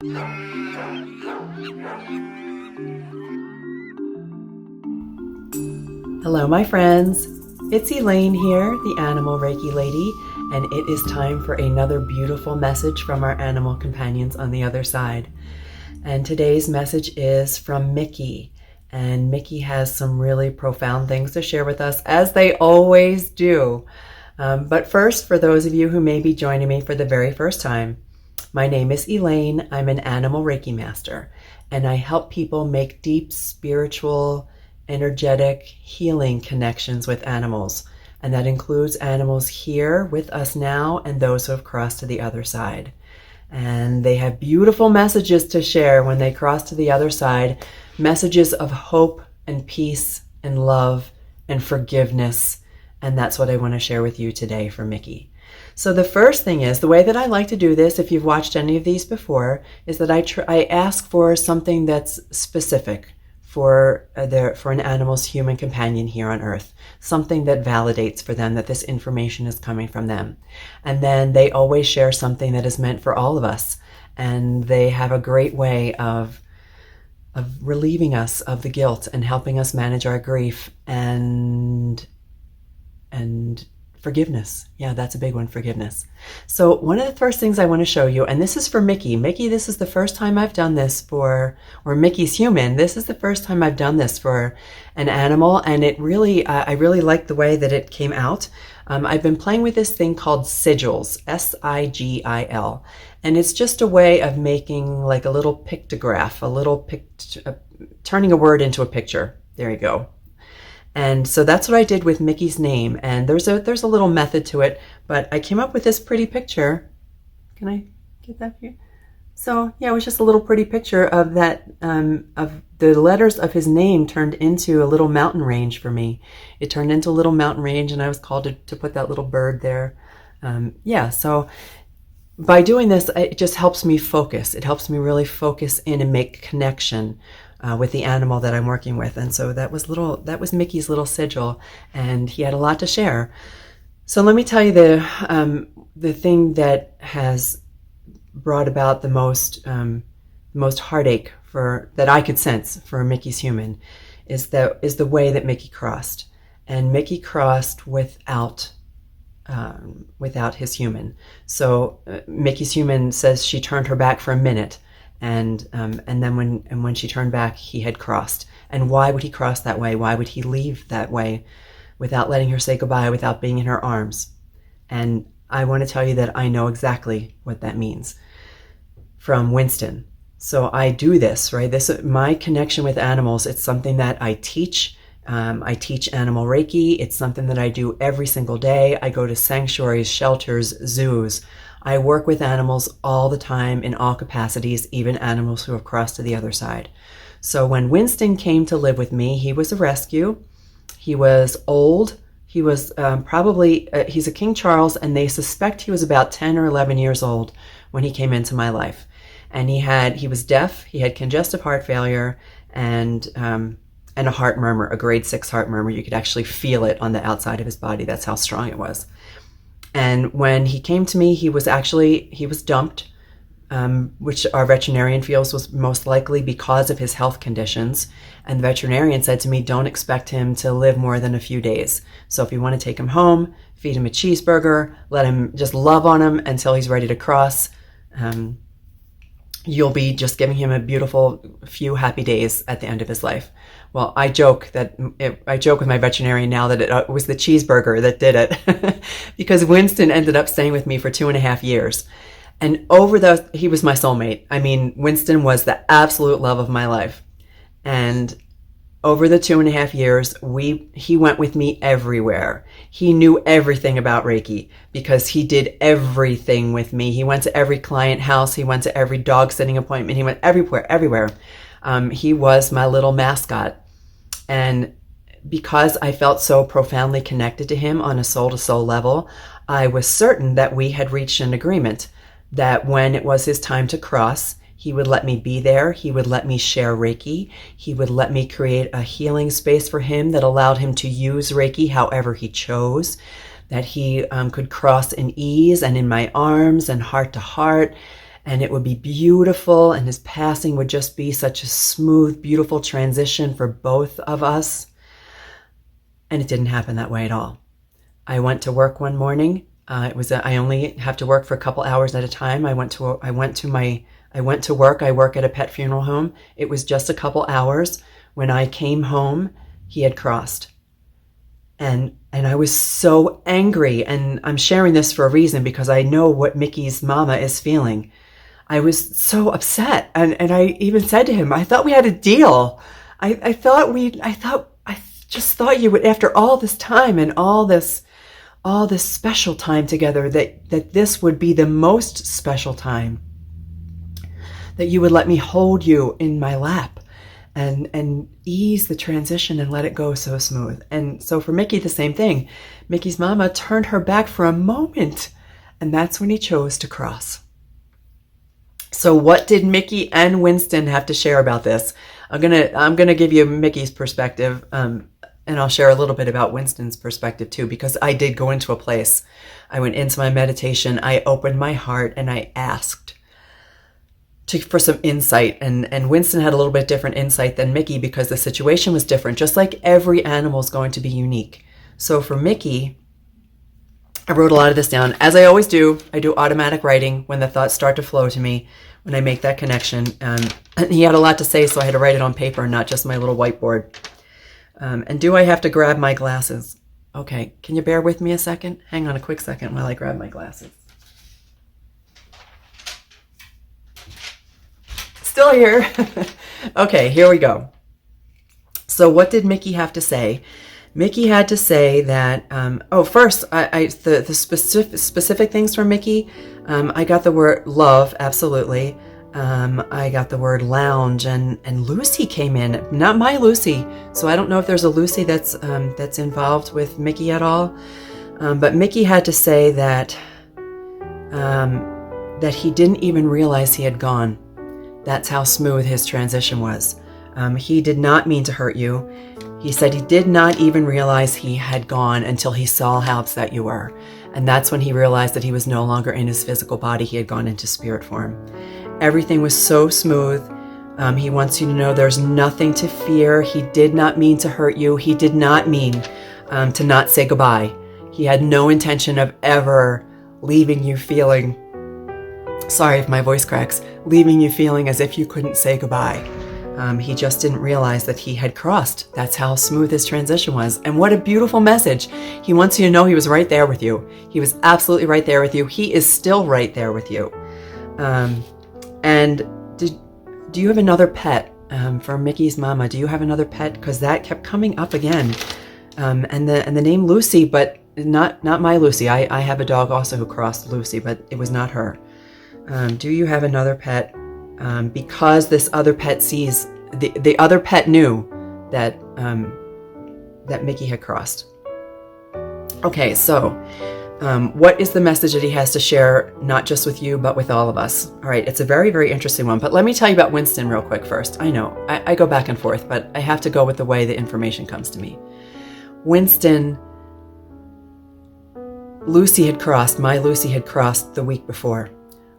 Hello, my friends. It's Elaine here, the Animal Reiki Lady, and it is time for another beautiful message from our animal companions on the other side. And today's message is from Miki, and Miki has some really profound things to share with us, as they always do. But first, for those of you who may be joining me for the very first time, my name is Elaine. I'm an Animal Reiki Master, and I help people make deep spiritual, energetic, healing connections with animals. And that includes animals here with us now and those who have crossed to the other side. And they have beautiful messages to share when they cross to the other side, messages of hope and peace and love and forgiveness. And that's what I want to share with you today for Miki. So the first thing is, the way that I like to do this, if you've watched any of these before, is that I ask for something that's specific for an animal's human companion here on Earth, something that validates for them that this information is coming from them. And then they always share something that is meant for all of us. And they have a great way of relieving us of the guilt and helping us manage our grief and forgiveness. Yeah, that's a big one, forgiveness. So one of the first things I want to show you, and this is for Miki. Miki, this is the first time I've done this or Miki's human. This is the first time I've done this for an animal, and it really, I really like the way that it came out. I've been playing with this thing called sigils, S-I-G-I-L, and it's just a way of making like a little pictograph, turning a word into a picture. There you go. And so that's what I did with Miki's name. And there's a little method to it, but I came up with this pretty picture. Can I get that here? So yeah, it was just a little pretty picture of that, of the letters of his name turned into a little mountain range for me. It turned into a little mountain range, and I was called to put that little bird there. So by doing this, it just helps me focus. It helps me really focus in and make connection with the animal that I'm working with. And so that was Miki's little sigil, and he had a lot to share. So let me tell you the thing that has brought about the most heartache that I could sense for Miki's human is the way that Miki crossed. And Miki crossed without his human. So Miki's human says she turned her back for a minute. And then when she turned back, he had crossed. And why would he cross that way? Why would he leave that way without letting her say goodbye, without being in her arms? And I want to tell you that I know exactly what that means from Winston. So I do this, right? My connection with animals, it's something that I teach. I teach animal Reiki. It's something that I do every single day. I go to sanctuaries, shelters, zoos. I work with animals all the time in all capacities, even animals who have crossed to the other side. So when Winston came to live with me, he was a rescue. He was old. He was he's a King Charles, and they suspect he was about 10 or 11 years old when he came into my life. And he was deaf, he had congestive heart failure, and a heart murmur, a grade 6 heart murmur. You could actually feel it on the outside of his body. That's how strong it was. And when he came to me, he was dumped, which our veterinarian feels was most likely because of his health conditions. And the veterinarian said to me, don't expect him to live more than a few days. So if you want to take him home, feed him a cheeseburger, let him just love on him until he's ready to cross. You'll be just giving him a beautiful few happy days at the end of his life. Well, I joke with my veterinarian now that it was the cheeseburger that did it because Winston ended up staying with me for 2.5 years. And he was my soulmate. I mean, Winston was the absolute love of my life. And over the 2.5 years, he went with me everywhere. He knew everything about Reiki because he did everything with me. He went to every client house. He went to every dog sitting appointment. He went everywhere. He was my little mascot. And because I felt so profoundly connected to him on a soul-to-soul level, I was certain that we had reached an agreement that when it was his time to cross, he would let me be there. He would let me share Reiki. He would let me create a healing space for him that allowed him to use Reiki however he chose, that he could cross in ease and in my arms and heart to heart. and it would be beautiful, and his passing would just be such a smooth, beautiful transition for both of us. And it didn't happen that way at all. I went to work one morning. I only have to work for a couple hours at a time. I went to work. I work at a pet funeral home. It was just a couple hours. When I came home, he had crossed. And I was so angry, and I'm sharing this for a reason because I know what Miki's mama is feeling. I was so upset, and I even said to him, I thought we had a deal. I just thought you would, after all this time and all this special time together, that this would be the most special time, that you would let me hold you in my lap and ease the transition and let it go so smooth. And so for Miki, the same thing. Miki's mama turned her back for a moment, and that's when he chose to cross. So what did Miki and Winston have to share about this? I'm gonna give you Miki's perspective, and I'll share a little bit about Winston's perspective too, because I did go into a place. I went into my meditation, I opened my heart, and I asked for some insight. And Winston had a little bit different insight than Miki because the situation was different, just like every animal is going to be unique. So for Miki, I wrote a lot of this down. As I always do, I do automatic writing when the thoughts start to flow to me, when I make that connection. And he had a lot to say, so I had to write it on paper, not just my little whiteboard. And do I have to grab my glasses? Okay, can you bear with me a second? Hang on a quick second while I grab my glasses. Still here. Okay, here we go. So what did Miki have to say? Miki had to say that, first, the specific things from Miki, I got the word love, absolutely. I got the word lounge, and Lucy came in, not my Lucy. So I don't know if there's a Lucy that's involved with Miki at all. But Miki had to say that he didn't even realize he had gone. That's how smooth his transition was. He did not mean to hurt you. He said he did not even realize he had gone until he saw how upset you were. And that's when he realized that he was no longer in his physical body. He had gone into spirit form. Everything was so smooth. He wants you to know there's nothing to fear. He did not mean to hurt you. He did not mean to not say goodbye. He had no intention of ever leaving you feeling, sorry if my voice cracks, leaving you feeling as if you couldn't say goodbye. He just didn't realize that he had crossed. That's how smooth his transition was. And what a beautiful message. He wants you to know he was right there with you. He was absolutely right there with you. He is still right there with you. And do you have another pet? For Miki's mama, do you have another pet? Because that kept coming up again. And the name Lucy, but not my Lucy. I have a dog also who crossed Lucy, but it was not her. Do you have another pet? Because this other pet sees, the other pet knew that Miki had crossed. Okay, so what is the message that he has to share, not just with you, but with all of us? All right, it's a very, very interesting one, but let me tell you about Winston real quick first. I know, I go back and forth, but I have to go with the way the information comes to me. Winston, Lucy had crossed, my Lucy had crossed the week before.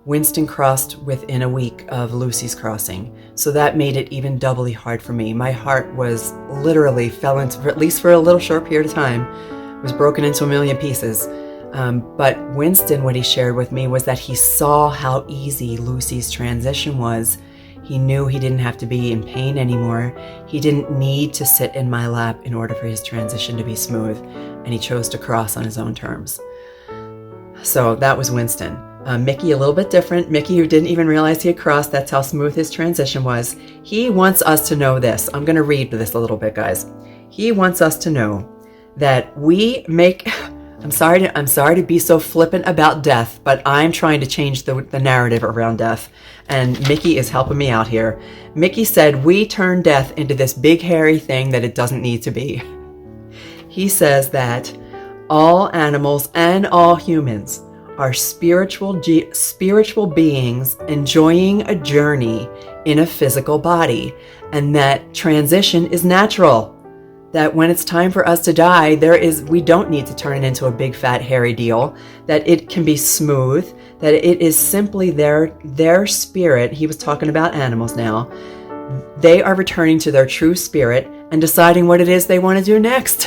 Winston crossed within a week of Lucy's crossing, so that made it even doubly hard for me. My heart was literally fell into, at least for a little short period of time, was broken into a million pieces. But Winston, what he shared with me was that he saw how easy Lucy's transition was. He knew he didn't have to be in pain anymore. He didn't need to sit in my lap in order for his transition to be smooth, and he chose to cross on his own terms. So that was Winston. Miki, a little bit different. Miki, who didn't even realize he had crossed, that's how smooth his transition was. He wants us to know this. I'm going to read this a little bit, guys. He wants us to know that we make... I'm sorry to be so flippant about death, but I'm trying to change the narrative around death. And Miki is helping me out here. Miki said we turn death into this big hairy thing that it doesn't need to be. He says that all animals and all humans are spiritual beings enjoying a journey in a physical body, and that transition is natural. That when it's time for us to die, we don't need to turn it into a big fat hairy deal, that it can be smooth, that it is simply their spirit. He was talking about animals now. They are returning to their true spirit and deciding what it is they want to do next,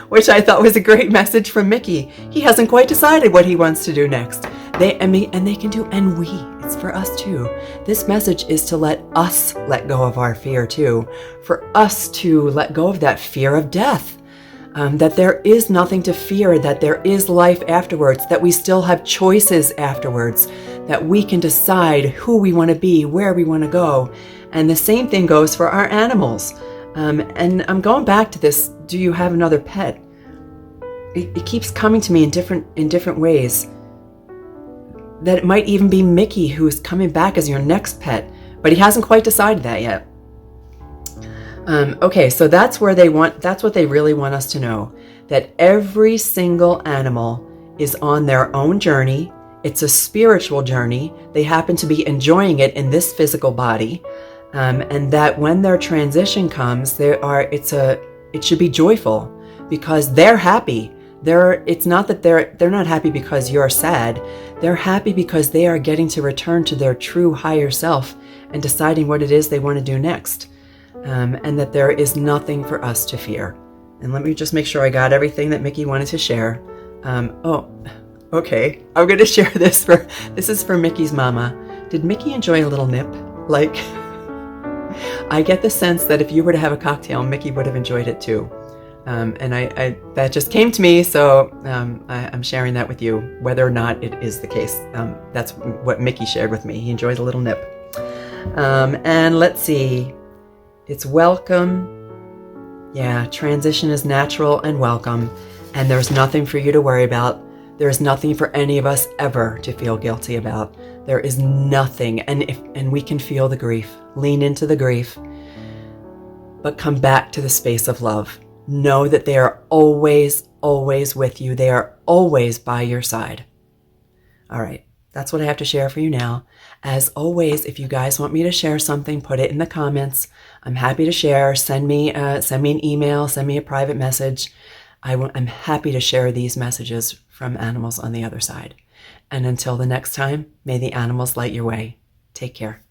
which I thought was a great message from Miki. He hasn't quite decided what he wants to do next. They can do, and it's for us too. This message is to let us let go of our fear too, for us to let go of that fear of death. That there is nothing to fear, that there is life afterwards, that we still have choices afterwards, that we can decide who we want to be, where we want to go. And the same thing goes for our animals. And I'm going back to this, do you have another pet? It keeps coming to me in different ways. That it might even be Miki who is coming back as your next pet, but he hasn't quite decided that yet. Okay, so that's what they really want us to know, that every single animal is on their own journey. It's a spiritual journey. They happen to be enjoying it in this physical body, and that when their transition comes, it should be joyful because they're happy. It's not that they're not happy because you're sad. They're happy because they are getting to return to their true higher self and deciding what it is they want to do next. And that there is nothing for us to fear. And let me just make sure I got everything that Miki wanted to share. Okay. I'm going to share this is for Miki's mama. Did Miki enjoy a little nip? Like, I get the sense that if you were to have a cocktail, Miki would have enjoyed it too. And I that just came to me, so I'm sharing that with you, whether or not it is the case. That's what Miki shared with me. He enjoyed a little nip. And let's see. It's welcome. Yeah, transition is natural and welcome, and there's nothing for you to worry about. There's nothing for any of us ever to feel guilty about. There is nothing, and we can feel the grief. Lean into the grief, but come back to the space of love. Know that they are always, always with you. They are always by your side. All right. That's what I have to share for you now. As always, if you guys want me to share something, put it in the comments. I'm happy to share. Send me an email, send me a private message. I'm happy to share these messages from animals on the other side. And until the next time, may the animals light your way. Take care.